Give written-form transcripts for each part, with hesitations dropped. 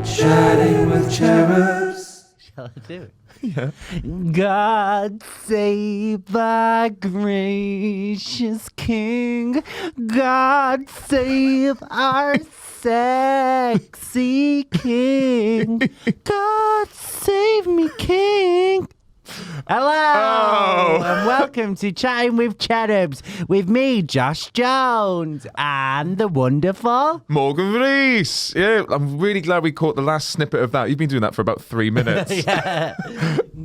Chatting with Cherubs. Shall I do it? Yeah. God save our gracious King. God save our sexy King. God save me, King. Hello, and welcome to Chatting with Cherubs with me, Josh Jones, and the wonderful Morgan Rees. Yeah, I'm really glad we caught the last snippet of that. You've been doing that for about 3 minutes. yeah.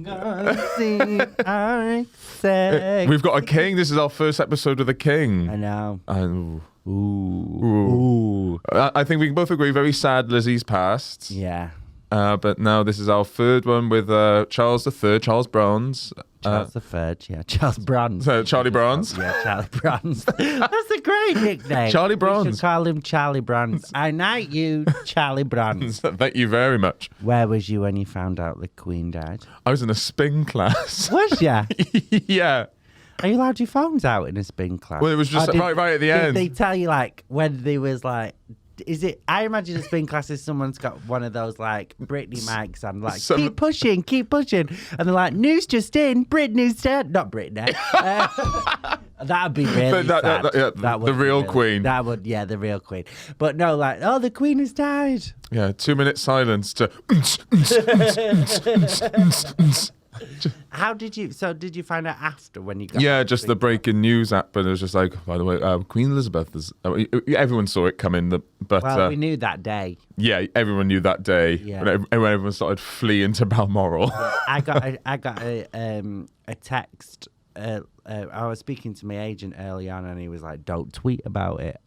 God save our sexy. We've got a king. This is our first episode with a king. I know. Ooh. I think we can both agree, very sad Lizzie's passed. Yeah. But now this is our third one with Charles III, Charles Bronze. Charles the Third, yeah. Charles Bronze. Charlie Bronze. Yeah, Charlie Bronze. That's a great nickname. Charlie We Bronze. should call him Charlie Bronze. I knight you, Charlie Bronze. Thank you very much. Where was you when you found out the Queen died? I was in a spin class. Was ya? Yeah. Are you allowed your phones out in a spin class? Well, it was just right at the end. Did they tell you, like, when they was like... Is it? I imagine a spin class is someone's got one of those like Britney mics and like keep pushing, and they're like news just in, Britney's dead, not Britney. That'd be really sad. That would the real Queen. That would, yeah, the real Queen. But no, like, oh, the Queen has died. Yeah, 2-minute silence to. How did you? So did you find out after when you got? Yeah, just the breaking news app, but it was just like, by the way, Queen Elizabeth is. Everyone saw it coming, but well, we knew that day. Yeah, everyone knew that day. Yeah. When everyone started fleeing to Balmoral. Yeah, I got a text. I was speaking to my agent early on, and he was like, "Don't tweet about it."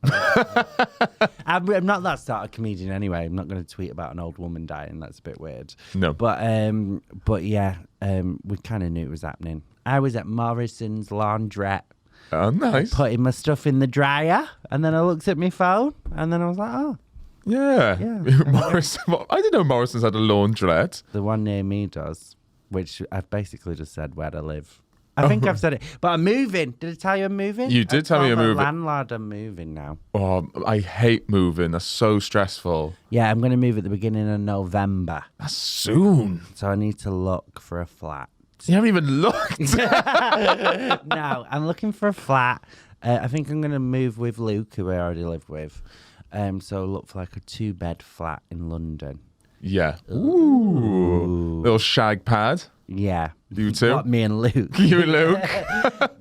I'm not that sort of comedian anyway. I'm not going to tweet about an old woman dying. That's a bit weird. No, but yeah, we kind of knew it was happening. I was at Morrison's laundrette. Oh, nice. Putting my stuff in the dryer, and then I looked at my phone, and then I was like, "Oh, yeah." Morrison. I didn't know Morrison's had a laundrette. The one near me does, which I've basically just said where to live. I think I've said it, but I'm moving. Did I tell you I'm moving? You did tell me you're moving. Landlord, I'm moving now. Oh, I hate moving. That's so stressful. Yeah, I'm going to move at the beginning of November. That's soon. So I need to look for a flat. You haven't even looked. No, I'm looking for a flat. I think I'm going to move with Luke, who I already live with. So look for like a 2-bed flat in London. Yeah. Ooh. Little shag pad. Yeah. You too? What, me and Luke? You and Luke?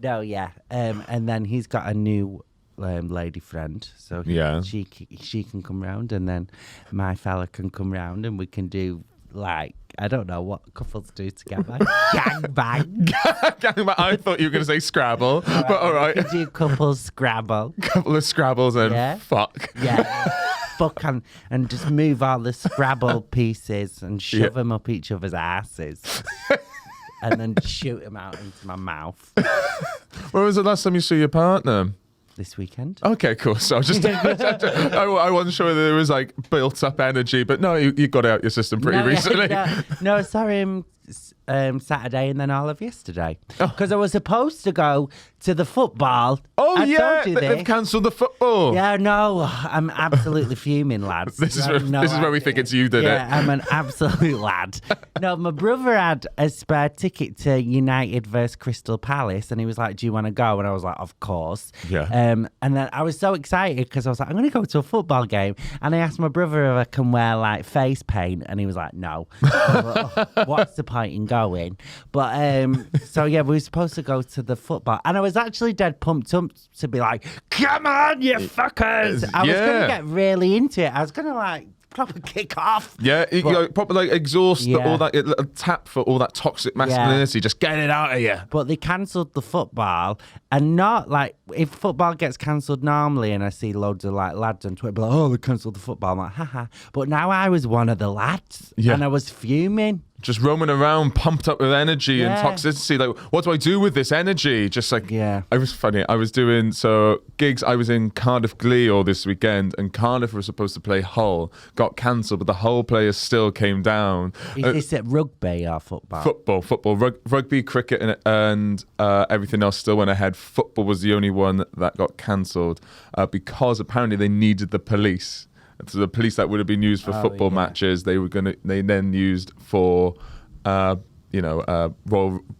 No, yeah. And then he's got a new lady friend. So she can come round, and then my fella can come round, and we can do, like, I don't know what couples do together. Gangbang. Gangbang. I thought you were going to say Scrabble, but all right. We can do couples Scrabble. Couple of Scrabbles and fuck. Yeah. Fuck and just move all the Scrabble pieces and shove them up each other's asses. And then shoot them out into my mouth. When was the last time you saw your partner? This weekend. Okay, cool. So I wasn't sure whether there was like built up energy, but no, you got out your system pretty recently. No, I saw him Saturday and then all of yesterday. Because I was supposed to go to the football. Oh, I yeah. told you They've cancelled the football. Yeah, no, I'm absolutely fuming, lads. This is where we think it's you did it. Yeah, I'm an absolute lad. No, my brother had a spare ticket to United versus Crystal Palace, and he was like, "Do you want to go?" And I was like, "Of course." Yeah. And then I was so excited because I was like, "I'm going to go to a football game," and I asked my brother if I can wear like face paint, and he was like, "No." What's the point in going? But so yeah, we were supposed to go to the football, and I was actually dead pumped up to be like, "Come on, you fuckers!" I was going to get really into it. I was going to like proper kick off. Yeah, proper like exhaust all that, tap for all that toxic masculinity. Just get it out of you. But they cancelled the football, and not like if football gets cancelled normally, and I see loads of like lads on Twitter be like, "Oh, they cancelled the football." I'm like, haha. But now I was one of the lads, and I was fuming. Just roaming around, pumped up with energy and toxicity. Like, what do I do with this energy? Just like, it was funny. I was doing gigs. I was in Cardiff Glee all this weekend, and Cardiff were supposed to play Hull. Got cancelled, but the Hull players still came down. Is this at rugby or football? Football. Rugby, cricket, and everything else still went ahead. Football was the only one that got cancelled because apparently they needed the police. So the police that would have been used for football matches, they then used for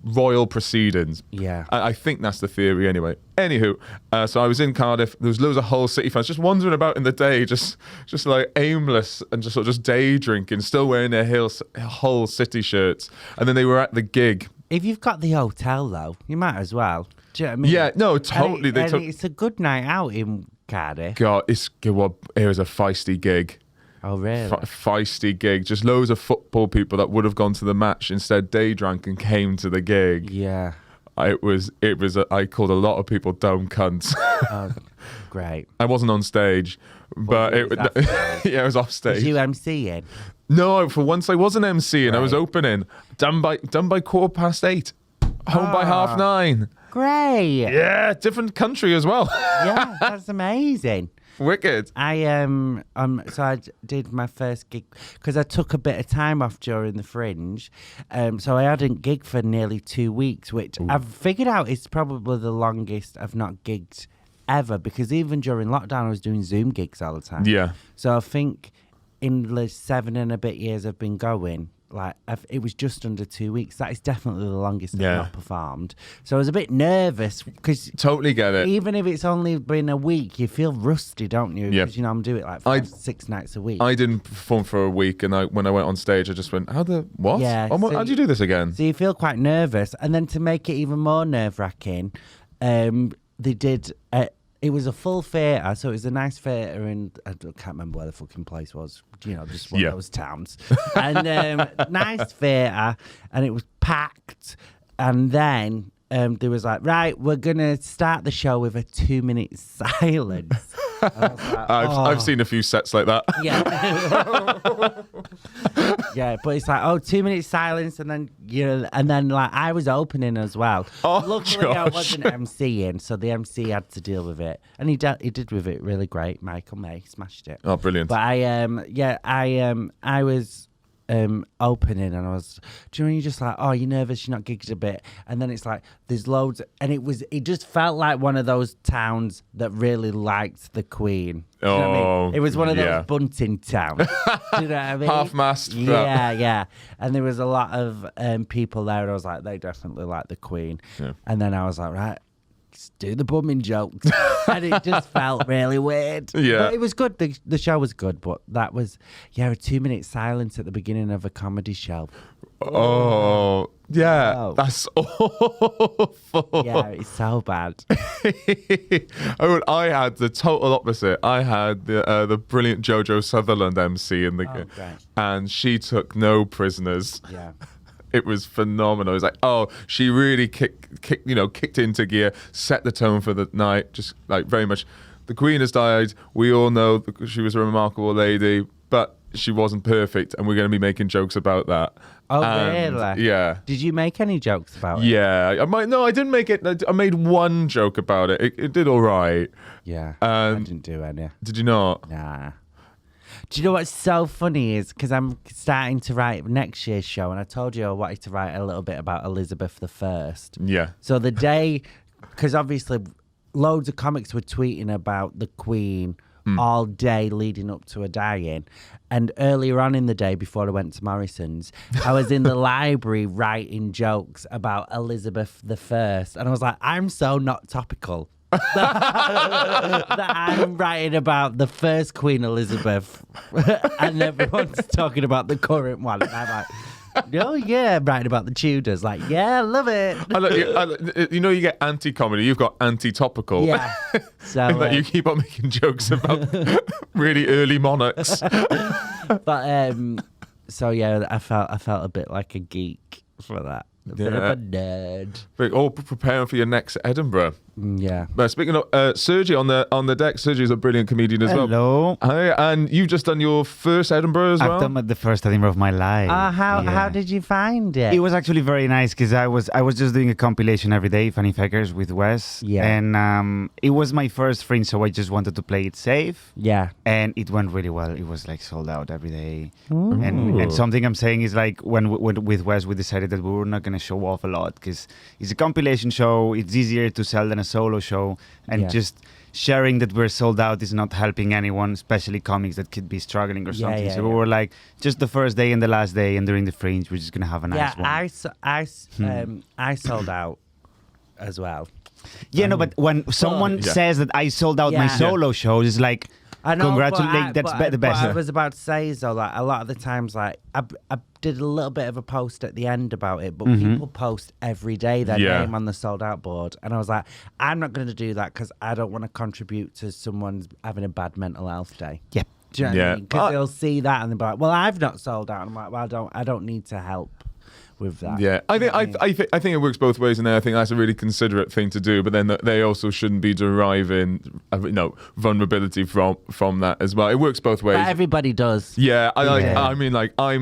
royal proceedings. Yeah. I think that's the theory anyway. Anywho, so I was in Cardiff. There was loads of Hull City fans just wandering about in the day, just like aimless and just sort of just day drinking, still wearing their Hull City shirts. And then they were at the gig. If you've got the hotel, though, you might as well. Do you know what I mean? Yeah, no, totally. It's a good night out in Cardiff. God, it was a feisty gig. Oh, really? Feisty gig. Just loads of football people that would have gone to the match instead day drank and came to the gig. Yeah. I called a lot of people dumb cunts. Oh, great. I wasn't on stage, but it was off stage. Was you MCing? No, for once I wasn't MCing. Right. I was opening. Done by 8:15. Home by 9:30. Great. Yeah, different country as well. Yeah, that's amazing. Wicked. So I did my first gig because I took a bit of time off during the Fringe, so I hadn't gigged for nearly 2 weeks, which I've figured out is probably the longest I've not gigged ever, because even during lockdown I was doing Zoom gigs all the time. Yeah. So I think in the 7 and a bit years I've been going, it was just under 2 weeks. That is definitely the longest I've not performed. So I was a bit nervous because totally get it. Even if it's only been a week, you feel rusty, don't you? Yeah. Because I'm doing it like 6 nights a week. I didn't perform for a week, and when I went on stage, I just went, what? Yeah, How'd you do this again? So you feel quite nervous, and then to make it even more nerve-wracking, they did. It was a full theatre, so it was a nice theatre, and I can't remember where the fucking place was. Just one of those towns. And nice theatre, and it was packed. And then there was like, right, we're going to start the show with a 2-minute silence. And I was like, I've seen a few sets like that. Yeah. Yeah, but it's like, 2 minutes silence, and then like I was opening as well. Luckily I wasn't MCing, so the MC had to deal with it, and he did with it really great. Michael May smashed it. Oh, brilliant! But I was opening, and I was, do you know when you're just like, you're nervous, you're not gigged a bit, and then it's like there's loads, and it just felt like one of those towns that really liked the Queen. Do you know what I mean? It was one of those bunting towns. Do you know what I mean? Half-mast. Yeah. And there was a lot of people there, and I was like, they definitely like the Queen. Yeah. And then I was like, right, let's do the bumming jokes. And it just felt really weird. Yeah. But it was good. The show was good, but that was, a 2-minute silence at the beginning of a comedy show. Oh, yeah. Oh. That's awful. Yeah, it's so bad. I had the total opposite. I had the brilliant Jojo Sutherland MC in the game, and she took no prisoners. Yeah. It was phenomenal. It was like, she really kicked into gear, set the tone for the night. Just like very much, the Queen has died. We all know she was a remarkable lady, but she wasn't perfect, and we're going to be making jokes about that. Oh, really? Yeah. Did you make any jokes about it? Yeah. I didn't make it. I made one joke about it. It did all right. Yeah. I didn't do any. Did you not? Nah. Do you know what's so funny is because I'm starting to write next year's show, and I told you I wanted to write a little bit about Elizabeth I. Yeah. So the day, because obviously loads of comics were tweeting about the Queen all day leading up to her dying. And earlier on in the day, before I went to Morrison's, I was in the library writing jokes about Elizabeth I. And I was like, I'm so not topical. that I'm writing about the first Queen Elizabeth and everyone's talking about the current one. And I'm like, I'm writing about the Tudors. Like, I love it. You get anti-comedy, you've got anti-topical. Yeah. So that you keep on making jokes about really early monarchs. But I felt a bit like a geek for that. A bit of a nerd. All preparing for your next Edinburgh. Yeah. But speaking of Sergi on the deck, Sergi's a brilliant comedian as well. Hello. Hi, and you've just done your first Edinburgh as well? I've done the first Edinburgh of my life. How did you find it? It was actually very nice because I was just doing a compilation every day, Funny Fakers with Wes. Yeah. And it was my first Fringe, so I just wanted to play it safe. Yeah. And it went really well. It was like sold out every day. And something I'm saying is like when with Wes we decided that we were not going to show off a lot because it's a compilation show. It's easier to sell than a solo show, and just sharing that we're sold out is not helping anyone, especially comics that could be struggling or something. So we were like, just the first day and the last day, and during the Fringe, we're just gonna have a nice one. I sold out as well. Yeah, no, but when someone says that I sold out my solo shows, it's like, I know, congratulations, that's the best. What I was about to say is though, like a lot of the times, like I did a little bit of a post at the end about it, but people post every day their name on the sold out board, and I was like, I'm not going to do that because I don't want to contribute to someone having a bad mental health day. Yep. Do you know what I mean? Because they'll see that and they'll be like, well, I've not sold out. And I'm like, well, I don't need to help with that. Yeah, I think it works both ways, and I think that's a really considerate thing to do. But then they also shouldn't be deriving, vulnerability from that as well. It works both ways. But everybody does. Yeah, I mean, like I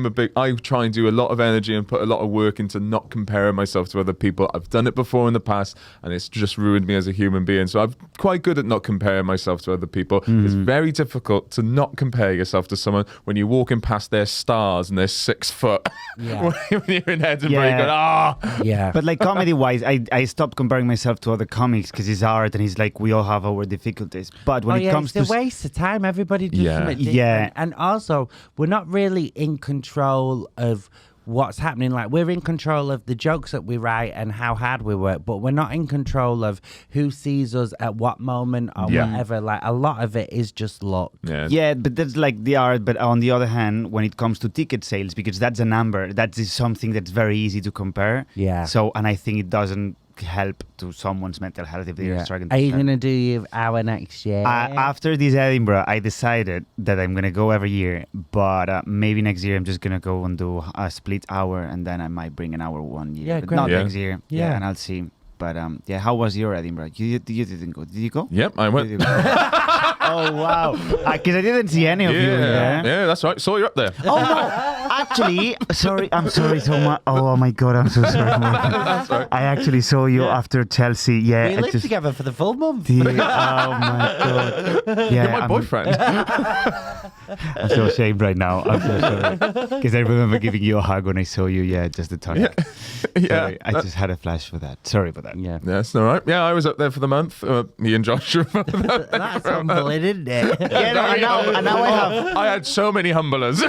try and do a lot of energy and put a lot of work into not comparing myself to other people. I've done it before in the past, and it's just ruined me as a human being. So I'm quite good at not comparing myself to other people. It's very difficult to not compare yourself to someone when you're walking past their stars and they're 6 foot. Yeah. When you're in Edinburgh, you go, Yeah. But like comedy-wise, I stopped comparing myself to other comics because it's art and it's like we all have our difficulties. But when it comes it's a waste of time. Everybody does something different. Yeah. And also, we're not really in control of what's happening. Like, we're in control of the jokes that we write and how hard we work, but we're not in control of who sees us at what moment or whatever. Like, a lot of it is just luck. Yeah, but that's like the art. But on the other hand, when it comes to ticket sales, because that's a number, that is something that's very easy to compare. Yeah. So, and I think it doesn't help to someone's mental health if they're struggling. Are you going to do your hour next year? After this Edinburgh, I decided that I'm going to go every year, but maybe next year I'm just going to go and do a split hour, and then I might bring an hour one year. Yeah, but great. not next year. Yeah. And I'll see. But how was your Edinburgh? You didn't go. Did you go? Yep, I went. Oh, wow. Because I didn't see any of you there. Yeah, that's right. Saw you up there. Oh, no. Actually, I'm sorry so much. Oh, my God, I'm so sorry. That's right. I actually saw you after Chelsea. Yeah. We lived together for the full month. Oh, my God. Yeah, You're my boyfriend. I'm so ashamed right now. I'm so sorry. Because I remember giving you a hug when I saw you. Yeah, just the time. Sorry, I just had a flash for that. Sorry about that. Yeah. That's all right. Yeah, I was up there for the month. Me and Joshua. That's humbling, isn't it? Yeah, no, and now I have. I had so many humblers.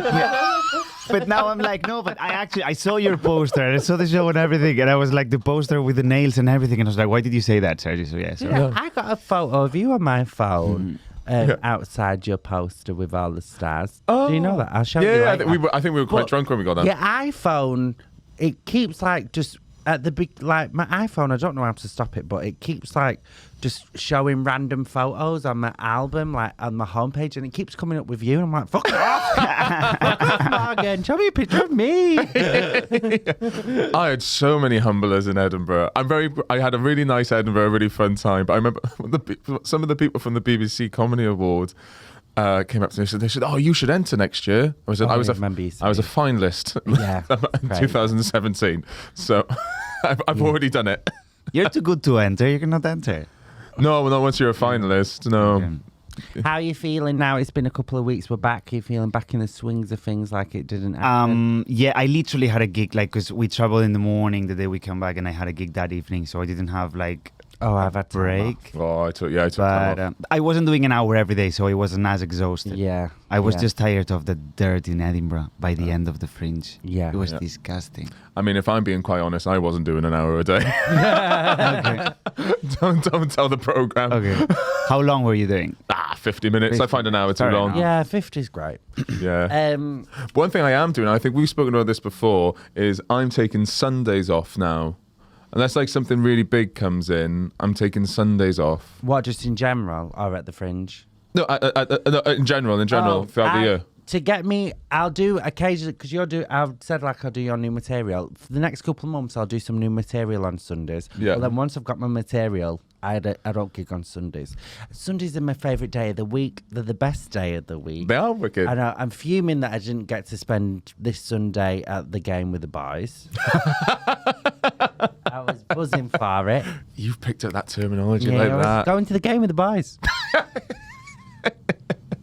But now I'm like, no, but I saw your poster and I saw the show and everything, and I was like the poster with the nails and everything, and I was like, why did you say that, Sergio? So yeah, I got a photo of you on my phone. Outside your poster with all the stars. Do you know that? I'll show you. Yeah, later. I think we were quite drunk when we got there. Your iPhone, it keeps like just at the big, like my iPhone, I don't know how to stop it, but it keeps like just showing random photos on my album, like on my homepage, and it keeps coming up with you. And I'm like, fuck off. Fuck off, Morgan. Show me a picture of me. I had so many humblers in Edinburgh. I had a really nice Edinburgh, a really fun time. But I remember some of the people from the BBC Comedy Award came up to me and they said, "Oh, you should enter next year." I was a finalist in 2017. So I've already done it. You're too good to enter. You cannot enter. No, not once you're a finalist. No. Okay. How are you feeling now? It's been a couple of weeks. We're back. Are you feeling back in the swings of things like it didn't happen? Yeah, I literally had a gig, like, because we traveled in the morning the day we come back, and I had a gig that evening, so I didn't have like I've had break. Oh, I took time But off. I wasn't doing an hour every day, so I wasn't as exhausted. Yeah. I was just tired of the dirt in Edinburgh by the end of the Fringe. Yeah. It was disgusting. I mean, if I'm being quite honest, I wasn't doing an hour a day. Okay. Don't tell the program. Okay. How long were you doing? 50 minutes. 50. I find an hour too Fair long. enough. Yeah, 50's great. Yeah. One thing I am doing, I think we've spoken about this before, is I'm taking Sundays off now. Unless like something really big comes in, I'm taking Sundays off. What, just in general or at the Fringe? No, in general, throughout the year. To get me, I'll do occasionally, because I've said like I'll do your new material. For the next couple of months, I'll do some new material on Sundays. Yeah. But then once I've got my material, I don't gig on Sundays. Sundays are my favourite day of the week. They're the best day of the week. They are wicked. I know. I'm fuming that I didn't get to spend this Sunday at the game with the boys. I was buzzing for it. You've picked up that terminology Yeah, like I was that. going to the game with the boys. I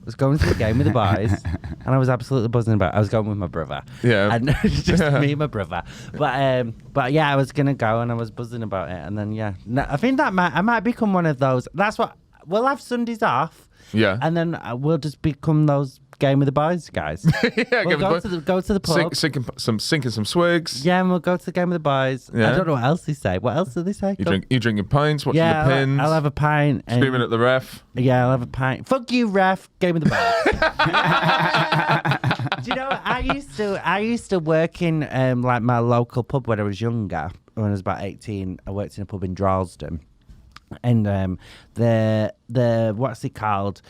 was going to the game with the boys, and I was absolutely buzzing about it. I was going with my brother. Yeah. And just me and my brother. But yeah, I was going to go, and I was buzzing about it. And then, I think I might become one of those. That's what we'll have Sundays off. Yeah. And then we'll just become those Game of the Boys guys. Yeah, we'll go to the pub. Sinking some swigs. Yeah, and we'll go to the Game of the Boys. Yeah. I don't know what else they say. What else do they say? You drink your pints, watching the pins. I'll have a pint. Screaming at the ref. Yeah, I'll have a pint. Fuck you, ref. Game of the Boys. Do you know, I used to work in like my local pub when I was younger. When I was about 18, I worked in a pub in Droylsden. And the what's it called?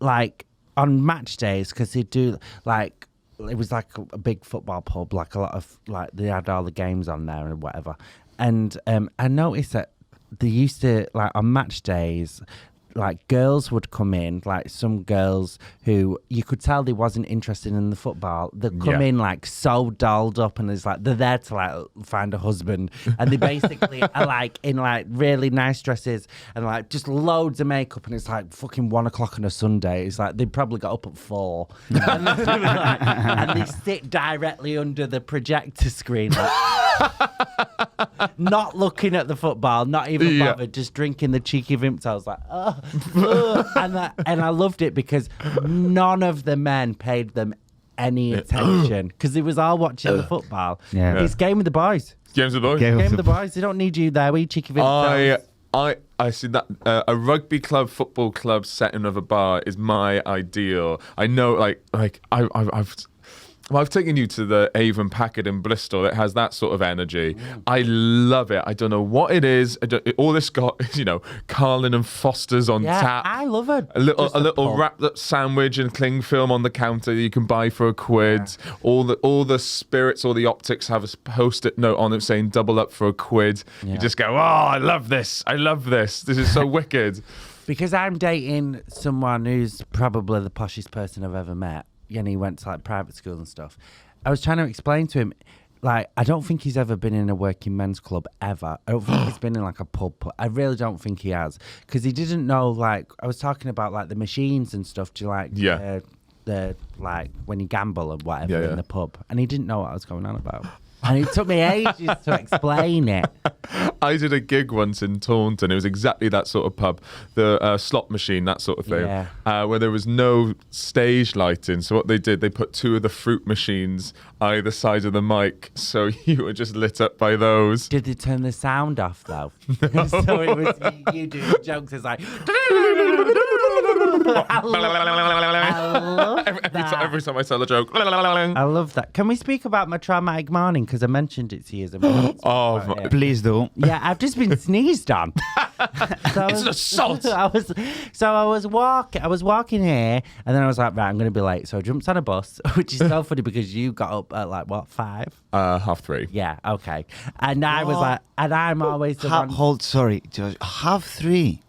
Like on match days, because they do like it was like a big football pub, like a lot of like they had all the games on there and whatever. And I noticed that they used to like on match days. Like girls would come in, like some girls who you could tell they wasn't interested in the football. They'd come in like so dolled up, and it's like they're there to like find a husband, and they basically are like in like really nice dresses and like just loads of makeup, and it's like fucking 1 o'clock on a Sunday. It's like they probably got up at 4, and, and they sit directly under the projector screen. Not looking at the football, not even bothered, just drinking the cheeky Vimto. I was like, and I loved it because none of the men paid them any attention because they was all watching the football. Yeah. It's Game of the Boys. Games of the Boys. Game of the Boys. They don't need you there, we cheeky Vimtos. I see that a rugby club, football club setting of a bar is my ideal. I know, I've taken you to the Avon Packard in Bristol that has that sort of energy. I love it. I don't know what it is. All this got, Carlin and Foster's on tap. I love it. A little wrapped up sandwich and cling film on the counter that you can buy for £1. Yeah. All the spirits, all the optics have a post-it note on it saying double up for £1. Yeah. You just go, oh, I love this. I love this. This is so wicked. Because I'm dating someone who's probably the poshest person I've ever met. And he went to like private school and stuff. I was trying to explain to him, like, I don't think he's ever been in a working men's club ever. I don't think he's been in like a pub. I really don't think he has, because he didn't know. Like, I was talking about like the machines and stuff. Do you like the like when you gamble or whatever in the pub, and he didn't know what I was going on about. And it took me ages to explain it. I did a gig once in Taunton. It was exactly that sort of pub, the slot machine, that sort of thing, where there was no stage lighting. So what they did, they put 2 of the fruit machines either side of the mic, so you were just lit up by those. Did they turn the sound off though? No. So it was you doing jokes. It's like. Every time I tell a joke. I love that. Can we speak about my traumatic morning? Because I mentioned it to you. Please do. Yeah, I've just been sneezed on. It's an assault. I was walking here, and then I was like, right, I'm going to be late. So I jumped on a bus, which is so funny because you got up at like, what, 5? 3:30. Yeah, okay. And I was like, and I'm always the one... Sorry, Josh, 3:30?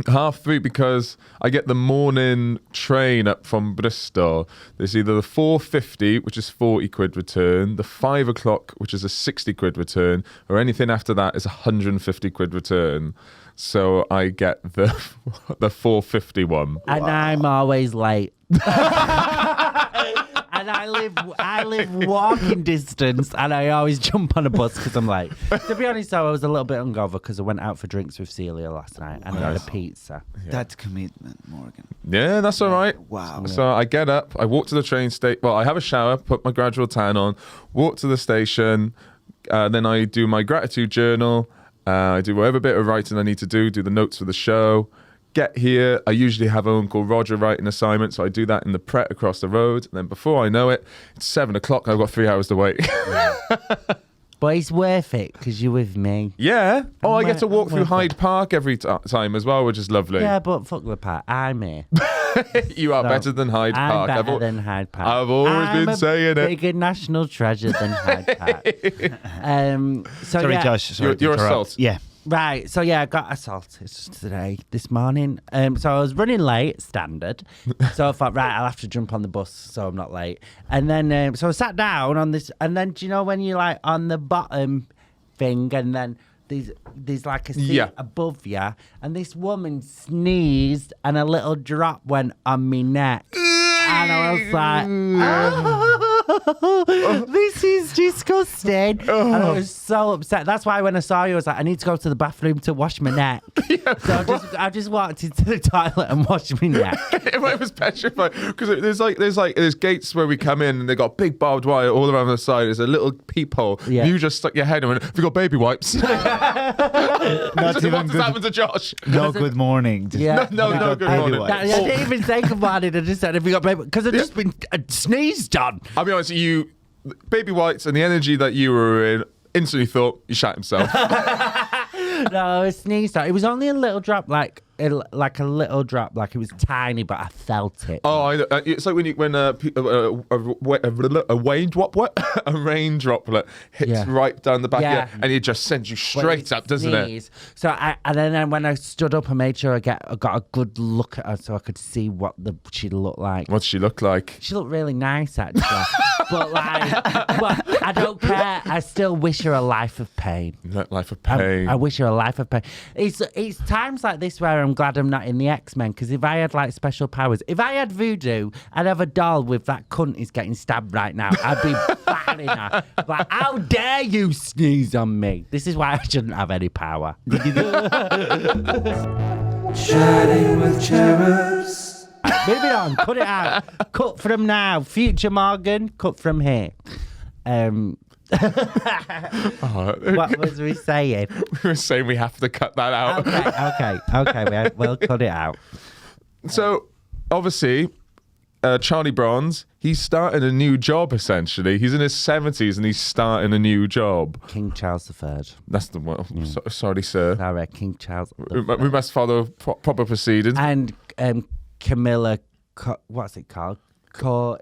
3:30 because I get the morning train up from Bristol. There's either the 4:50, which is £40 return, the 5 o'clock, which is a £60 return, or anything after that is £150 return. So I get the 4:50 one. And I'm always late. And I live walking distance, and I always jump on a bus because I'm like. To be honest, though, I was a little bit hungover because I went out for drinks with Celia last night, and I had a pizza. Yeah. That's commitment, Morgan. Yeah, that's all right. Wow. So I get up, I walk to the train station. Well, I have a shower, put my gradual tan on, walk to the station, then I do my gratitude journal. I do whatever bit of writing I need to do the notes for the show. Get here, I usually have Uncle Roger writing assignments, so I do that in the Pret across the road. And then before I know it, it's 7 o'clock and I've got 3 hours to wait. But it's worth it because you're with me. Yeah. Oh, I get to walk through Hyde Park every time as well, which is lovely. Yeah, but fuck the park. I'm here. You are better than Hyde Park. I'm better than Hyde Park. I've always been saying it. I'm a bigger national treasure than Hyde Park. Sorry, Josh. You're assault. Yeah. Right, so I got assaulted this morning. So I was running late, standard. So I thought, right, I'll have to jump on the bus so I'm not late. And then, so I sat down on this, and then do you know when you're like on the bottom thing, and then there's like a seat above you, and this woman sneezed, and a little drop went on me neck, and I was like, oh. this is disgusting. And I was so upset. That's why when I saw you, I was like, I need to go to the bathroom to wash my neck. So I just walked into the toilet and washed my neck. It was petrified because there's gates where we come in and they got big barbed wire all around the side. There's a little peephole. Yeah. You just stuck your head in and went, have you got baby wipes? Not even what just happened to Josh? No good morning. No good morning. I didn't even say good morning. I just said, have you got baby? Because I've just been sneezed on. I'll be honest, baby wipes and the energy that you were in, instantly thought you shot himself. No, it sneezed on. It was only a little drop, like a little drop, like it was tiny, but I felt it. Oh, it's like when a rain droplet hits right down the back of your, and it just sends you straight up, doesn't it? So and then when I stood up, I made sure I got a good look at her so I could see what she looked like. What did she look like? She looked really nice, actually. but I don't care. I still wish her a life of pain. Life of pain. I wish her a life of pain. It's times like this where I'm glad I'm not in the X-Men, because if I had like special powers, if I had voodoo, I'd have a doll with that cunt is getting stabbed right now. I'd be battering her. Like, how dare you sneeze on me? This is why I shouldn't have any power. Chatting with Cherubs. Moving on, cut it out. Cut from now. Future Morgan, cut from here. What was we saying? We were saying we have to cut that out. Okay, we'll cut it out. So, obviously, Charlie Bronze, he's starting a new job, essentially. He's in his 70s and he's starting a new job. King Charles III. That's the one. Sorry, sir. Sorry, King Charles III. We must follow proper proceedings. And Camilla, what's it called?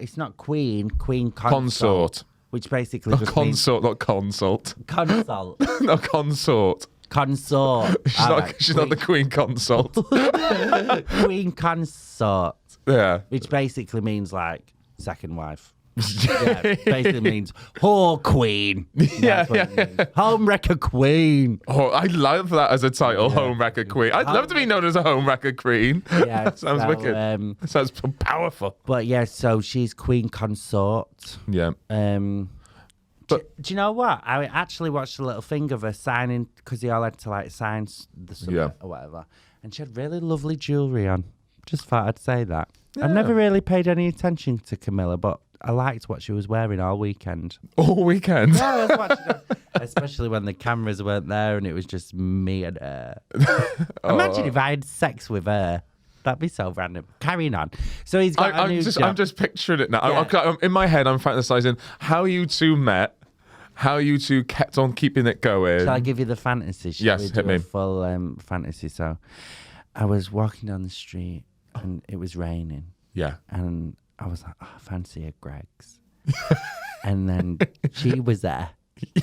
It's not Queen Consort. Which basically not consort, not consult. Consult. No, consort. Consort. She's not the Queen Consort. Queen Consort. Yeah. Which basically means like second wife. Yeah, basically means whore queen. Yeah. Homewrecker queen. Oh, I love that as a title, Homewrecker Queen. I'd love to be known as a Homewrecker Queen. Yeah, sounds wicked. Sounds powerful. But yeah, so she's Queen Consort. Yeah. But do you know what? I actually watched a little thing of her signing, because they all had to like sign the summit or whatever, and she had really lovely jewellery on. Just thought I'd say that. Yeah. I've never really paid any attention to Camilla, but I liked what she was wearing all weekend. All weekend? Yeah, I was watching her. Especially when the cameras weren't there and it was just me and her. Imagine if I had sex with her. That'd be so random. Carrying on. So he's got a new job. I'm just picturing it now. Yeah. In my head, I'm fantasizing how you two met, how you two kept on keeping it going. Shall I give you the fantasy? Yes, hit me. Full fantasy. So I was walking down the street and it was raining. Yeah. And I was like, I fancy a Greg's. And then she was there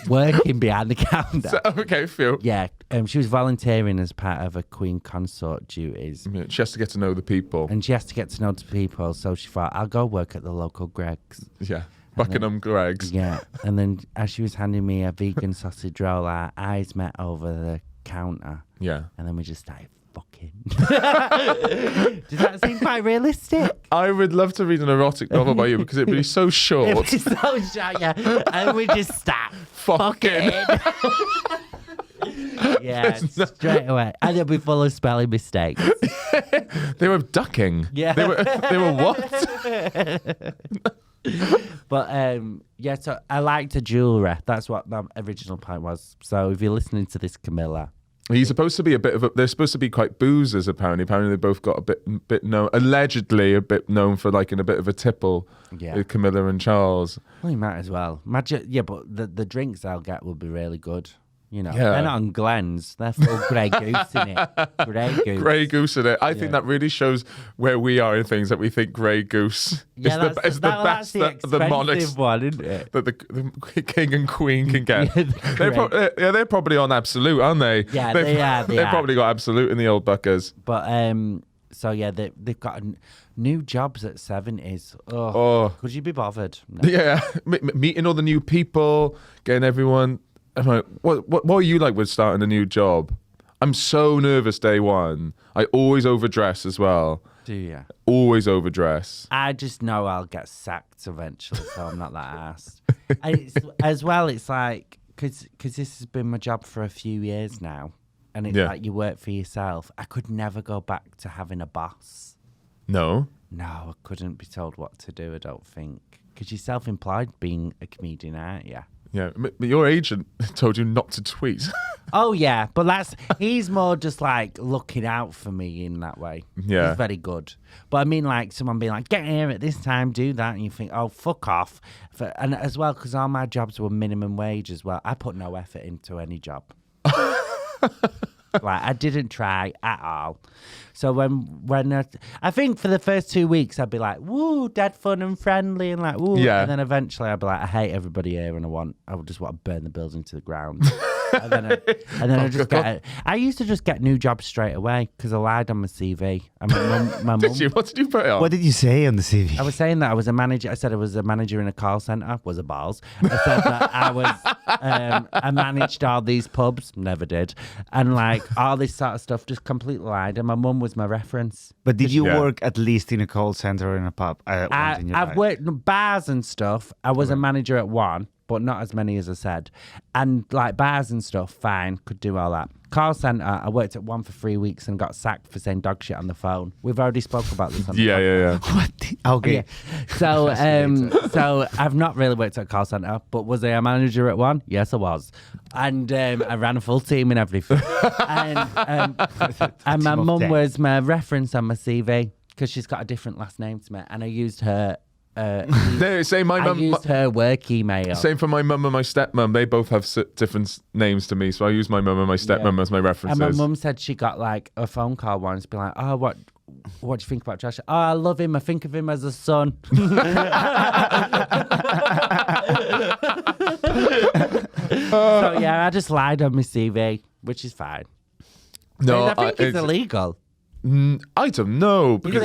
working behind the counter. So, okay, Phil. Yeah. She was volunteering as part of her Queen Consort duties. Yeah, she has to get to know the people. And she has to get to know the people. So she thought, I'll go work at the local Greg's. Yeah. Buckingham Greg's. Yeah. And then as she was handing me a vegan sausage roll, our eyes met over the counter. Yeah. And then we just started fucking. Does that seem quite realistic? I would love to read an erotic novel by you because it'd be so short. It'd be so short, yeah. And we just start fucking. Yeah, straight away. And it'll be full of spelling mistakes. They were ducking. Yeah. They were what? But yeah, so I liked the jewellery. That's what the original point was. So if you're listening to this, Camilla. He's supposed to be they're supposed to be quite boozers, apparently. Apparently they both got a bit known, allegedly a bit known for like in a bit of a tipple with Camilla and Charles. Well, you might as well. Imagine, yeah, but the drinks I'll get will be really good. You know, they're not on Glenn's. They're full Grey Goose in it. Grey Goose in it. I think that really shows where we are in things, that we think Grey Goose is the best that the monarchs, one, isn't it? That the king and queen can get. They're probably on Absolute, aren't they? Yeah, they are. They've probably got Absolute in the old buckers. But so yeah, they've got new jobs at 70s. Could you be bothered? No. Yeah, meeting all the new people, getting everyone. I'm like, what are you like with starting a new job? I'm so nervous day one. I always overdress as well. Do you? Always overdress. I just know I'll get sacked eventually, so I'm not that arsed. And as well, it's like, because this has been my job for a few years now, and it's like you work for yourself. I could never go back to having a boss. No? No, I couldn't be told what to do, I don't think. Because you're self-employed being a comedian, aren't you? Yeah, but your agent told you not to tweet. Oh, yeah, but he's more just like looking out for me in that way. Yeah. He's very good. But I mean, like someone being like, get here at this time, do that. And you think, oh, fuck off. And as well, because all my jobs were minimum wage as well, I put no effort into any job. Like, I didn't try at all. So when I think for the first 2 weeks, I'd be like, woo, dead fun and friendly and like, woo. Yeah. And then eventually I'd be like, I hate everybody here and I would just want to burn the building to the ground. and then I used to just get new jobs straight away because I lied on my CV. And my mum. Did you? What did you put it on? What did you say on the CV? I was saying that I was a manager. I said I was a manager in a call centre. Was a balls. I said that I was. I managed all these pubs. Never did. And like all this sort of stuff, just completely lied. And my mum was my reference. But did you work at least in a call centre or in a pub? I've worked in bars and stuff. I was a manager at one, but not as many as I said. And like bars and stuff, fine, could do all that. Call centre, I worked at one for 3 weeks and got sacked for saying dog shit on the phone. We've already spoke about this on the podcast. Yeah. What? Okay. Yeah. So I've not really worked at a call centre, but was I a manager at one? Yes, I was. And I ran a full team and everything. and my mum was my reference on my CV because she's got a different last name to me. And I used her... I used her work email. Same for my mum and my stepmum. They both have different names to me, so I use my mum and my stepmum as my references. And my mum said she got like a phone call once, be like, "Oh, what do you think about Josh?" "Oh, I love him. I think of him as a son." So yeah, I just lied on my CV, which is fine. No, I think it's illegal. I don't know because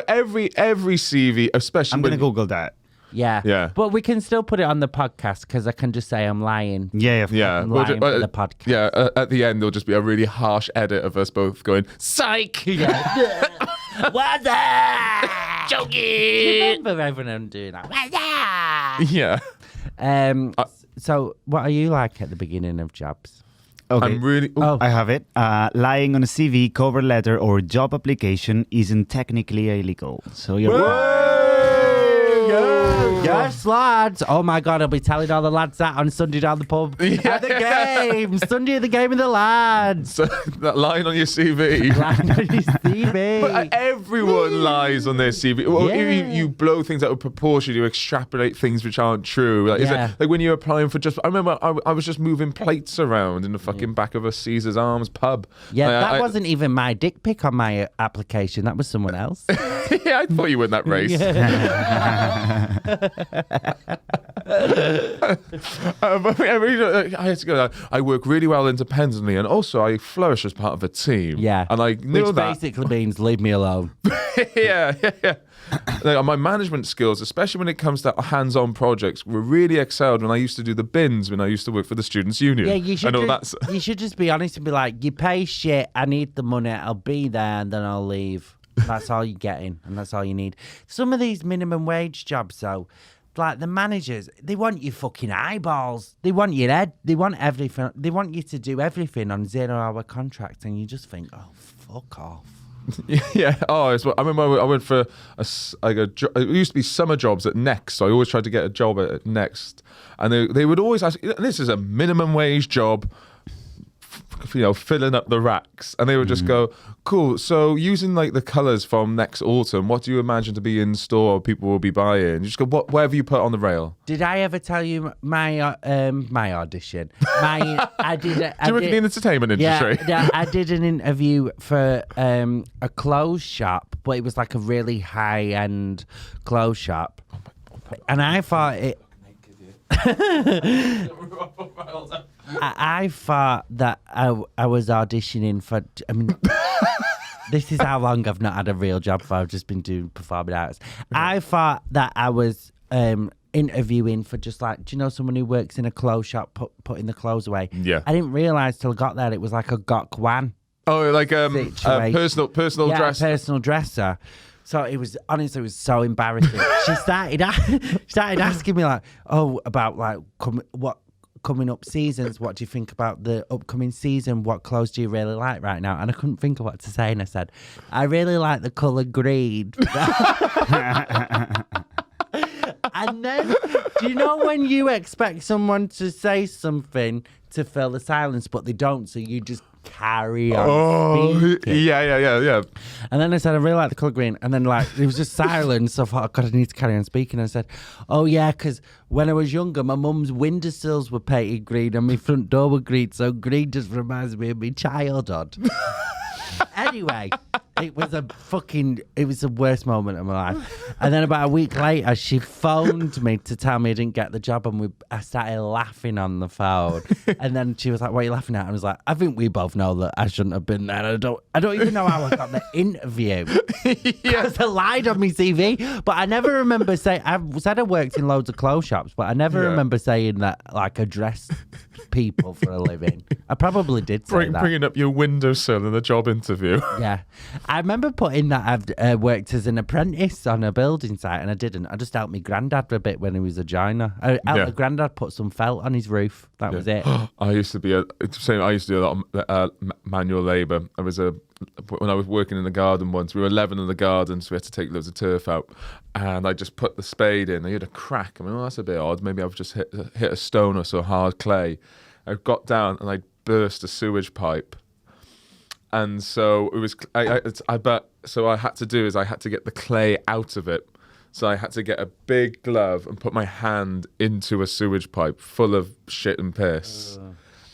every CV, especially I'm gonna Google that. Yeah. But we can still put it on the podcast because I can just say I'm lying. Yeah. I'm lying for the podcast. Yeah, at the end there'll just be a really harsh edit of us both going psych. Yeah. What's that? Joking. Remember everyone doing that? What's that? Yeah. So, what are you like at the beginning of jobs? Okay. I'm really. I have it. Lying on a CV, cover letter, or job application isn't technically illegal. So you're. Yes, lads. Oh my God, I'll be telling all the lads that on Sunday down the pub. At the game. Sunday at the game with the lads. So, that line on your CV. Line on your CV. But everyone lies on their CV. Well, you blow things out of proportion. You extrapolate things which aren't true. Like, is it, like when you're applying for I remember I was just moving plates around in the fucking back of a Caesar's Arms pub. Yeah, that wasn't even my dick pic on my application. That was someone else. Yeah, I thought you were in that race. I had to go. I work really well independently, and also I flourish as part of a team. Yeah, and I knew which that basically means leave me alone. yeah. Like, my management skills, especially when it comes to hands-on projects, were really excelled when I used to do the bins when I used to work for the Students' Union. Yeah, you should just be honest and be like, you pay shit, I need the money, I'll be there, and then I'll leave. That's all you're getting, and that's all you need. Some of these minimum wage jobs, though, like the managers, they want your fucking eyeballs. They want your head. They want everything. They want you to do everything on 0-hour contracts, and you just think, oh, fuck off. Yeah. Oh, I remember I went for it used to be summer jobs at Next. So I always tried to get a job at Next, and they would always ask, "This is a minimum wage job." Filling up the racks, and they would just go, cool, so using like the colours from next autumn, what do you imagine to be in store or people will be buying? You just go, where have you put on the rail? Did I ever tell you my my audition? I did. Do you work in the entertainment industry? Yeah, I did an interview for a clothes shop, but it was like a really high-end clothes shop, and I thought it. I thought that I was auditioning for. I mean, this is how long I've not had a real job for. I've just been doing performing arts. I thought that I was interviewing for just like, do you know someone who works in a clothes shop putting the clothes away? Yeah. I didn't realise till I got there it was like a gok wan. Oh, like personal yeah, dress. personal dresser. So it was so embarrassing. She started asking me like, about like coming up seasons. What do you think about the upcoming season? What clothes do you really like right now? And I couldn't think of what to say, and I said, I really like the colour green. And then, do you know when you expect someone to say something to fill the silence, but they don't, so you just carry on speaking? Yeah. And then I said, I really like the colour green. And then, like, there was just silence. So I thought, God, I need to carry on speaking. And I said, oh, yeah, because when I was younger, my mum's windowsills were painted green and my front door were green. So green just reminds me of my childhood. Anyway, it was the worst moment of my life. And then about a week later, she phoned me to tell me I didn't get the job, and I started laughing on the phone. And then she was like, what are you laughing at? And I was like, I think we both know that I shouldn't have been there. I don't even know how I got the interview. Because I lied on my CV. But I never remember saying, I said I worked in loads of clothes shops, but I never remember saying that, like, I dressed people for a living. I probably did say that. Bringing up your windowsill in a job interview. Yeah. I remember putting that I've worked as an apprentice on a building site, and I didn't. I just helped my granddad a bit when he was a joiner. I helped my granddad put some felt on his roof. That was it. I used to do a lot of manual labour. When I was working in the garden once, we were 11 in the garden, so we had to take loads of turf out. And I just put the spade in. I heard a crack. I mean, that's a bit odd. Maybe I've just hit a stone or so hard clay. I got down and I burst a sewage pipe. And so it was. So I had to get the clay out of it. So I had to get a big glove and put my hand into a sewage pipe full of shit and piss.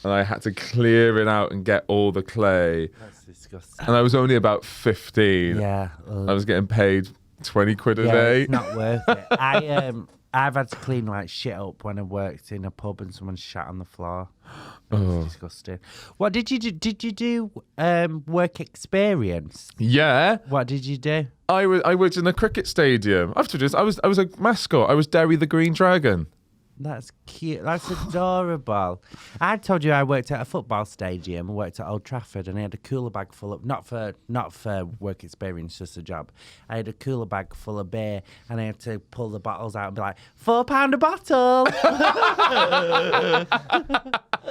And I had to clear it out and get all the clay. That's disgusting. And I was only about 15. Yeah. I was getting paid 20 quid a day. It's not worth it. I've had to clean like shit up when I worked in a pub and someone shat on the floor. It's disgusting. What did you do? Did you do work experience? Yeah. What did you do? I worked in a cricket stadium. After this, I was a mascot. I was Derry the Green Dragon. That's cute. That's adorable. I told you I worked at a football stadium. I worked at Old Trafford, and I had a cooler bag full of not for work experience, just a job. I had a cooler bag full of beer, and I had to pull the bottles out and be like, £4 a bottle.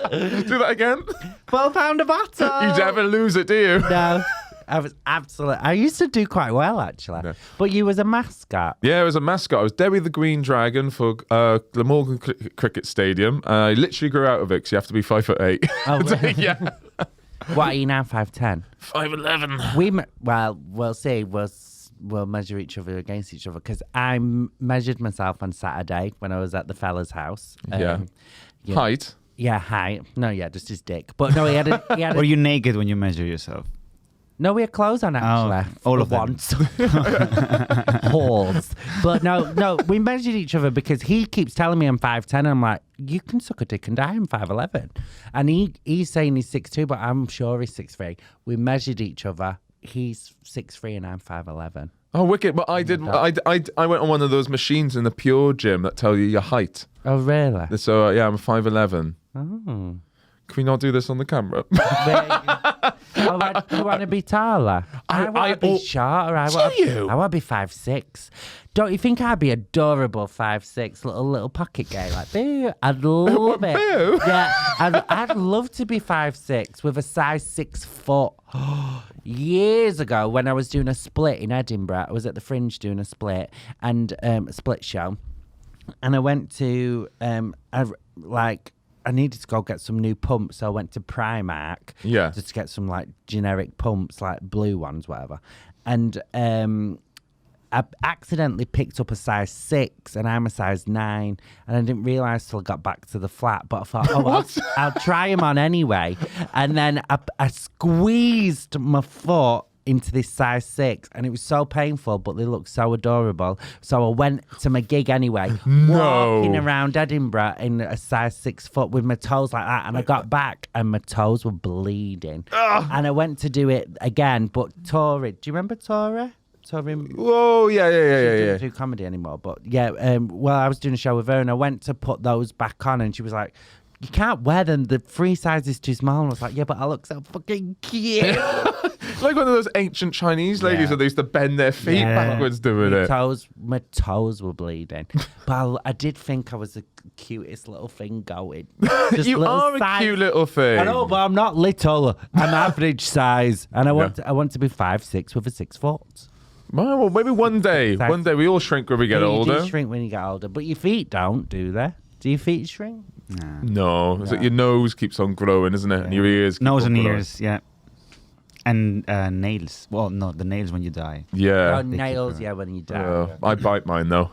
Do that again. £4 a bottle. You never lose it, do you? No. I used to do quite well, actually. Yeah. But you was a mascot. Yeah, I was a mascot. I was Derry the Green Dragon for Glamorgan Cricket Stadium. I literally grew out of it because you have to be 5'8". Oh, really? Yeah. What are you now, 5'10"? 5'11". We'll see. We'll measure each other against each other, because I measured myself on Saturday when I was at the fella's house. Height? Yeah, height. No, yeah, just his dick. But no, he had Were you naked when you measure yourself? No, we had clothes on, actually. All of once. Whores. But no, we measured each other because he keeps telling me I'm 5'10", and I'm like, you can suck a dick and die, I'm 5'11". And he's saying he's 6'2", but I'm sure he's 6'3". We measured each other. He's 6'3" and I'm 5'11". Oh, wicked. But I went on one of those machines in the Pure Gym that tell you your height. Oh, really? So, yeah, I'm 5'11". Oh. Can we not do this on the camera? You want to be taller? I want to be shorter. I want to be 5'6". Don't you think I'd be adorable 5'6", little pocket gay like boo? I'd love it. Boo? Yeah, I'd love to be 5'6" with a size 6 foot. Years ago, when I was doing a split in Edinburgh, I was at the Fringe doing a split and a split show, and I went to I needed to go get some new pumps, so I went to Primark just to get some like generic pumps, like blue ones, whatever. And I accidentally picked up a size 6, and I'm a size 9, and I didn't realise till I got back to the flat. But I thought, I'll try them on anyway. And then I squeezed my foot into this size 6, and it was so painful, but they looked so adorable. So I went to my gig anyway, walking around Edinburgh in a size 6 foot with my toes like that, and I got back and my toes were bleeding. And I went to do it again, but Tori, do you remember Tori? Oh, yeah. She doesn't do comedy anymore, but yeah, I was doing a show with her, and I went to put those back on, and she was like, you can't wear them, the free size is too small. And I was like, yeah, but I look so fucking cute. Like one of those ancient Chinese ladies that they used to bend their feet backwards doing it. My toes were bleeding. But I did think I was the cutest little thing going. Just You are a cute little thing. I know, but I'm not little. I'm average size. And I want to be 5'6" with a 6 foot. Well, maybe one day. One day we all shrink when we get older. You do shrink when you get older. But your feet don't, do they? Do your feet shrink? No. It's like your nose keeps on growing, isn't it? And your ears keep Nose on and growing. ears, yeah. And nails. Well, no, the nails when you die. Yeah. Oh, nails, when you die. I bite mine though.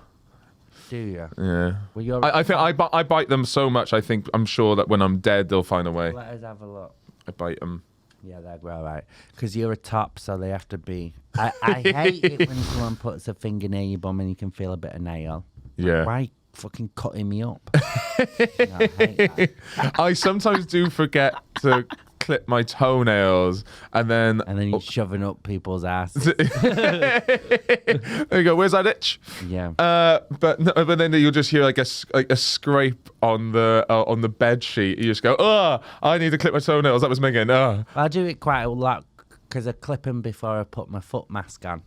Do you? Yeah. Well, I think I bite them so much. I'm sure that when I'm dead, they'll find a way. Let us have a look. I bite them. Yeah, they're all right. Because you're a top, so they have to be. I hate it when someone puts a finger near your bum and you can feel a bit of nail. Yeah. Why fucking cutting me up? No, I hate that. I sometimes do forget to clip my toenails, and then you're shoving up people's asses. there you go. Where's that itch? Yeah. But then you'll just hear like a scrape on the bed sheet. You just go, oh, I need to clip my toenails. That was Megan. Oh. I do it quite a lot because I clip them before I put my foot mask on.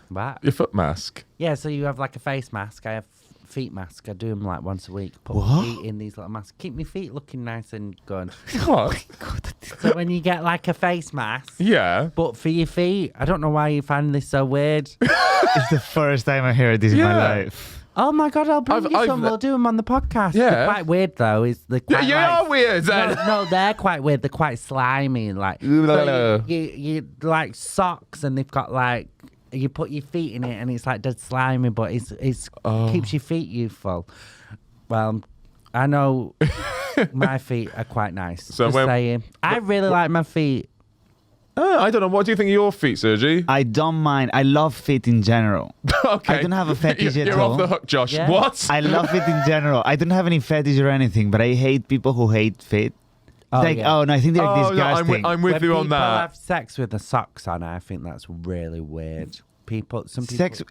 What? Your foot mask. Yeah, so you have like a face mask. I have feet mask. I do them like once a week. Put my feet in these little masks. Keep my feet looking nice and good. What? So when you get like a face mask, Yeah. but for your feet, I don't know why you find this so weird. It's the first time I hear this in my life. Oh my God, I'll bring you I've some. We'll do them on the podcast. Yeah. They're quite weird though. They're quite You like, are weird. No, they're quite weird. They're quite slimy. Like so you like socks, and they've got like you put your feet in it, and it's like dead slimy, but it's keeps your feet youthful. Well, I know my feet are quite nice. So just saying, I really like my feet. I don't know. What do you think of your feet, Sergi? I don't mind. I love feet in general. Okay. I don't have a fetish at You're all. off the hook, Josh. Yeah. What? I love it in general. I don't have any fetish or anything, but I hate people who hate feet. Oh, Like, yeah. oh no, I think they're Oh, no, disgusting. I'm with When you on people that. have sex with the socks on, I think that's really weird. Some Sex-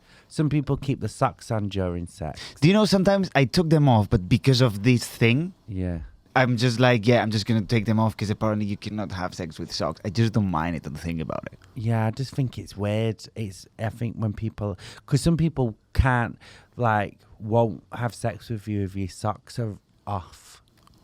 people keep the socks on during sex. Do you know, sometimes I took them off, but because of this thing, Yeah. I'm just like, yeah, I'm just going to take them off because apparently you cannot have sex with socks. I just don't mind it and think about it. Yeah, I just think it's weird. I think when people, because some people won't have sex with you if your socks are off.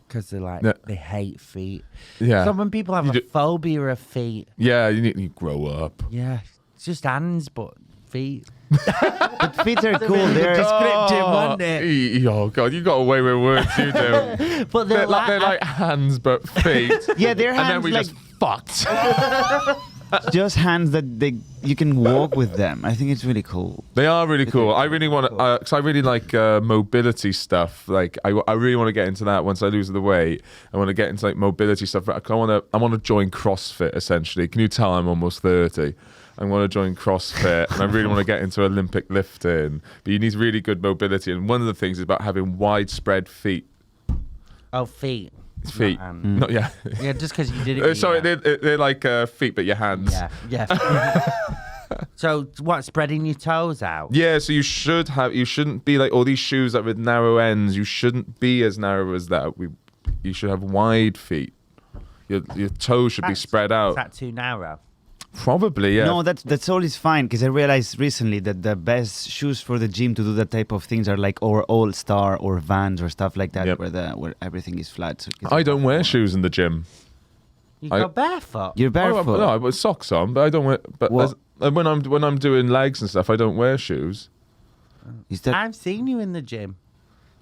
Because they're like, they hate feet. Yeah. So when people have a phobia of feet. Yeah, you grow up. Yeah, it's just hands, but feet. But feet are cool. They're descriptive, wasn't it? Oh God, you got away with words, you do. But they're like hands, but feet. Yeah, they're And then hands we like just fucked. just hands that you can walk with them. I think it's really cool. They are really cool. I really want to, because I really like mobility stuff. Like I really want to get into that once I lose the weight. I want to get into like mobility stuff. I want to join CrossFit essentially. Can you tell I'm almost 30? I want to join CrossFit and I really want to get into Olympic lifting. But you need really good mobility, and one of the things is about having widespread feet. Oh, feet. Feet. Not yeah. Yeah, just because you did it. Sorry, they're like feet, but your hands. Yeah. So what? Spreading your toes out? Yeah, so you shouldn't be like all these shoes that with narrow ends. You shouldn't be as narrow as that. You should have wide feet. Your toes should be spread out. Is that too narrow? Probably, yeah. No, that's always fine, because I realized recently that the best shoes for the gym to do that type of things are like All Star or Vans or stuff like that, where everything is flat. So I don't wear shoes in the gym. You go barefoot? You're barefoot. No, I put socks on, but I don't wear. But when I'm doing legs and stuff, I don't wear shoes. I've seen you in the gym.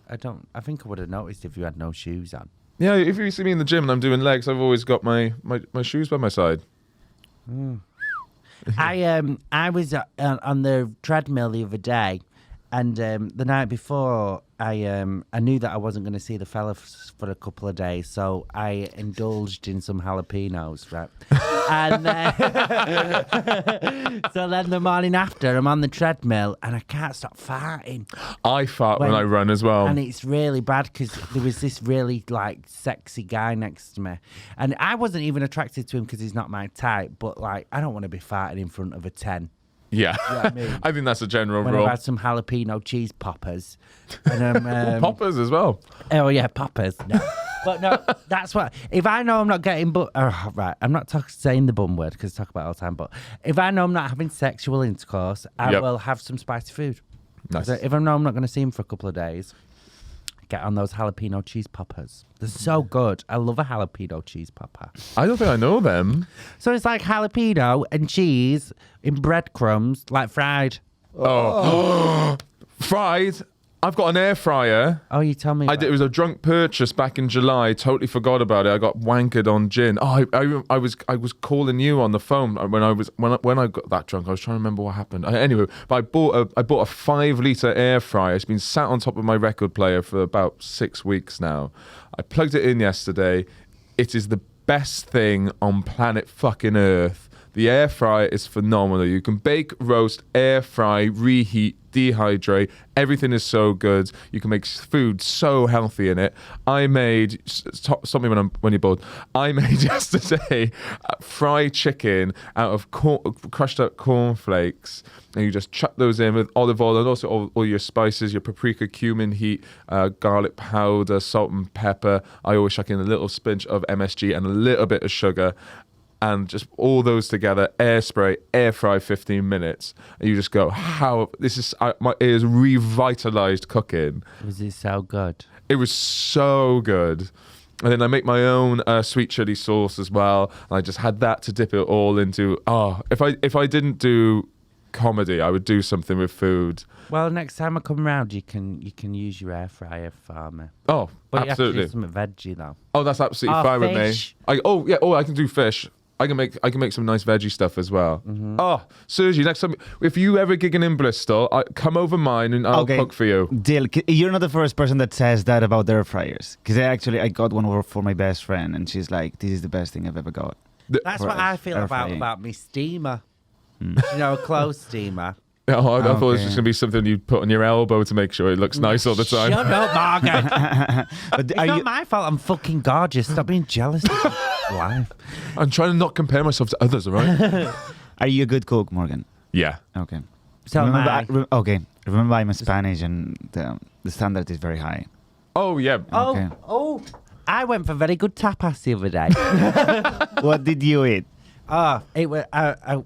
I think I would have noticed if you had no shoes on. Yeah, if you see me in the gym and I'm doing legs, I've always got my shoes by my side. I was on the treadmill the other day, and the night before I knew that I wasn't going to see the fella for a couple of days, so I indulged in some jalapenos, right? And so then the morning after, I'm on the treadmill and I can't stop farting. I fart when I run as well. And it's really bad because there was this really like sexy guy next to me, and I wasn't even attracted to him because he's not my type. But like, I don't want to be farting in front of a 10. Yeah, You know what I mean? I think that's a general When rule. I've had some jalapeno cheese poppers. And, Poppers as well. oh yeah, poppers. No. But no, that's what. If I know I'm not getting right, I'm not saying the bum word because I talk about it all the time. But if I know I'm not having sexual intercourse, I will have some spicy food. Nice. So if I know I'm not going to see him for a couple of days, get on those jalapeno cheese poppers. They're so good. I love a jalapeno cheese popper. I don't think I know them. So it's like jalapeno and cheese in breadcrumbs, like fried. Oh. Fried. I've got an air fryer. Oh, you tell me. It was a drunk purchase back in July. Totally forgot about it. I got wankered on gin. Oh, I was calling you on the phone when I got that drunk. I was trying to remember what happened. Anyway, but I bought a 5-litre air fryer. It's been sat on top of my record player for about 6 weeks now. I plugged it in yesterday. It is the best thing on planet fucking Earth. The air fryer is phenomenal. You can bake, roast, air fry, reheat, dehydrate. Everything is so good. You can make food so healthy in it. I made something when you're bored. I made yesterday fried chicken out of crushed up cornflakes, and you just chuck those in with olive oil and also all your spices, your paprika, cumin, heat, garlic powder, salt and pepper. I always chuck in a little pinch of MSG and a little bit of sugar. And just all those together, air spray, air fry 15 minutes. And you just go, it is revitalized cooking. Was it so good? It was so good. And then I make my own sweet chili sauce as well. And I just had that to dip it all into. If I didn't do comedy, I would do something with food. Well, next time I come around, you can use your air fryer for me. Oh, but absolutely. You have to do something veggie though. Oh, that's absolutely fine fish. with me. I can do fish. I can make some nice veggie stuff as well. Mm-hmm. Oh, Sergi, next time if you ever gigging in Bristol, come over mine and I'll cook for you. Deal. You're not the first person that says that about their fryers. Because I got one over for my best friend, and she's like, "This is the best thing I've ever got." That's what I feel about me steamer. You know, a clothes steamer. Oh, I thought it was just going to be something you put on your elbow to make sure it looks nice all the time. Shut up, Margaret. It's not my fault. I'm fucking gorgeous. Stop being jealous of my life. I'm trying to not compare myself to others, all right? Are you a good cook, Morgan? Yeah. Okay. So Remember, I'm Spanish, and the standard is very high. Oh, yeah. Okay. I went for very good tapas the other day. What did you eat? It was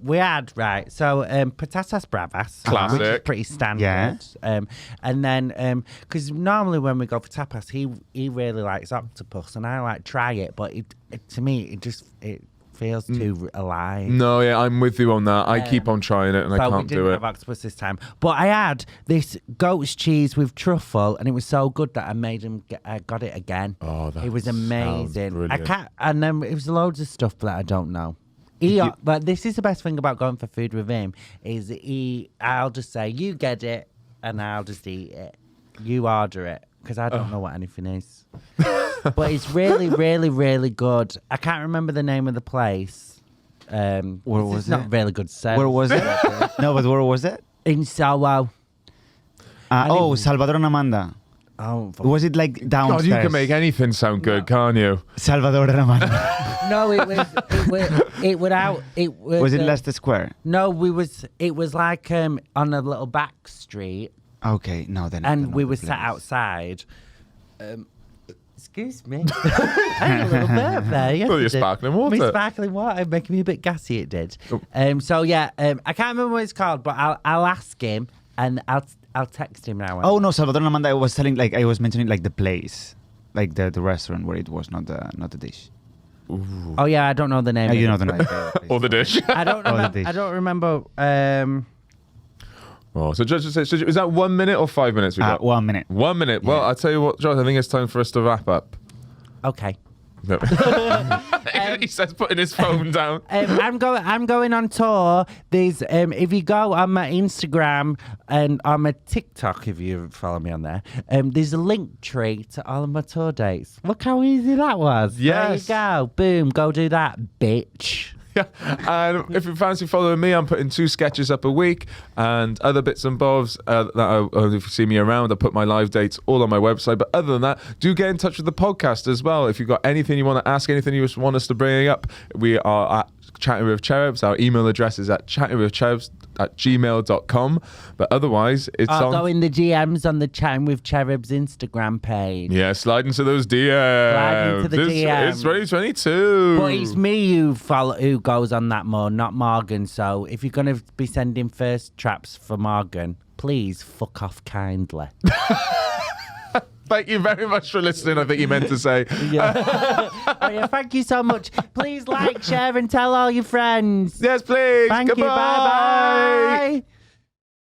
we had patatas bravas, classic, which is pretty standard. Yeah. And then because normally when we go for tapas, he really likes octopus, and I like try it, but to me it feels too alive. No, yeah, I'm with you on that. I keep on trying it, and I can't do it. We didn't have octopus this time, but I had this goat's cheese with truffle, and it was so good that I made him got it again. Oh, that it was amazing. brilliant. And then it was loads of stuff that I don't know. But this is the best thing about going for food with him is I'll just say, you get it, and I'll just eat it. You order it, because I don't know what anything is. But it's really, really, really good. I can't remember the name of the place. Where was it? Not really good service. Where was it? No, but where was it? In Soho. Salvador and Amanda. Oh, Was it like downstairs? God, you can make anything sound good, can't you? Salvador and Amanda. No, it was out. It was. Was it Leicester Square? No, it was like on a little back street. Okay, no, then. And we were sat outside. Excuse me. I had a little burp there. Yes, Well, your sparkling water. My sparkling water making me a bit gassy. It did. Oh. I can't remember what it's called, but I'll ask him and I'll text him now. Oh no, Salvador and Amanda. I was mentioning like the place, like the restaurant where it was, not the dish. Ooh. Oh yeah, I don't know the name. You know the name. Or the dish. I don't remember. I don't remember. So just say, is that 1 minute or 5 minutes we got? 1 minute. 1 minute. Well, I'll tell you what, Josh, I think it's time for us to wrap up. Okay. No. He says putting his phone down. I'm going on tour. There's if you go on my Instagram and on my TikTok, if you follow me on there, there's a link tree to all of my tour dates. Look how easy that was. Yes. There you go. Boom. Go do that, bitch. Yeah. And if you fancy following me, I'm putting 2 sketches up a week and other bits and bobs if you see me around, I put my live dates all on my website. But other than that, do get in touch with the podcast as well. If you've got anything you want to ask, anything you want us to bring up, we are at Chatting With Cherubs. Our email address is at chattingwithcherubs chattingwithcherubs@gmail.com. But otherwise, it's on. Go in the GMs on the Chatting with Cherubs Instagram page. Yeah, slide into those DMs. Slide into the DMs. It's 2022. But it's me who goes on that more, not Morgan. So if you're going to be sending first traps for Morgan, please fuck off kindly. Thank you very much for listening, I think you meant to say. Thank you so much. Please like, share, and tell all your friends. Yes, please. Thank you. Goodbye. Bye-bye.